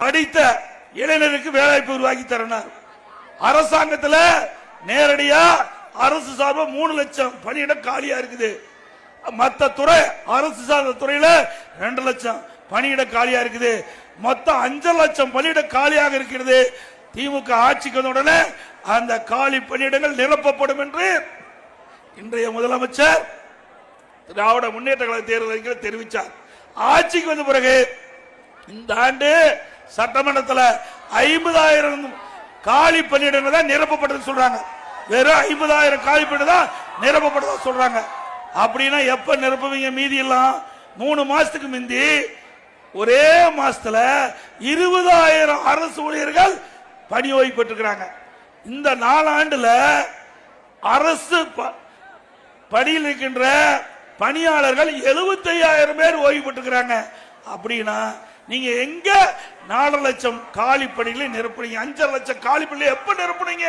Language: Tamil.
படித்த இளைஞருக்கு வேலைவாய்ப்பு உருவாக்கி தரணும். அரசாங்கத்தில் நேரடியா அரசு சார்பா 3 லட்சம் பணியிடம் காலியா இருக்குது. மற்ற துறை அரசு சார்ந்த துறையில 2 லட்சம் பணியிடம் காலியா இருக்குது. மொத்தம் 5 லட்சம் பணியிடம் காலியாக இருக்கிறது. திமுக ஆட்சிக்கு உடனே அந்த காலி பணியிடங்கள் நிரப்பப்படும் என்று இன்றைய முதலமைச்சர் திராவிட முன்னேற்ற கழக தேர்தல் தெரிவித்தார். ஆட்சிக்கு வந்த பிறகு இந்த ஆண்டு சட்டமன்றத்தில் 50,000 காலி பணியிடங்கள் தான் நிரப்பப்பட்டது சொல்றாங்க. வெறும் 50,000 காலி பணியிடம் தான் நிரப்பப்பட்டதா சொல்றாங்க. அப்படின்னா எப்ப நிரப்புவீங்க? மீதி எல்லாம் 3 மாசத்துக்கு முந்தி ஒரே மாசத்துல 20,000 அரசு ஊழியர்கள் பணி ஓய்வு பெற்றிருக்கிறாங்க. இந்த 4 ஆண்டுல அரசு பணியில் இருக்கின்ற பணியாளர்கள் 75,000 பேர் ஓய்வு பெற்றிருக்கிறாங்க. அப்படின்னா நீங்க எங்க 4 லட்சம் காலி பணிகளை நிரப்புறீங்க? 5 லட்சம் காலி பணிகளை எப்ப நிரப்புறீங்க?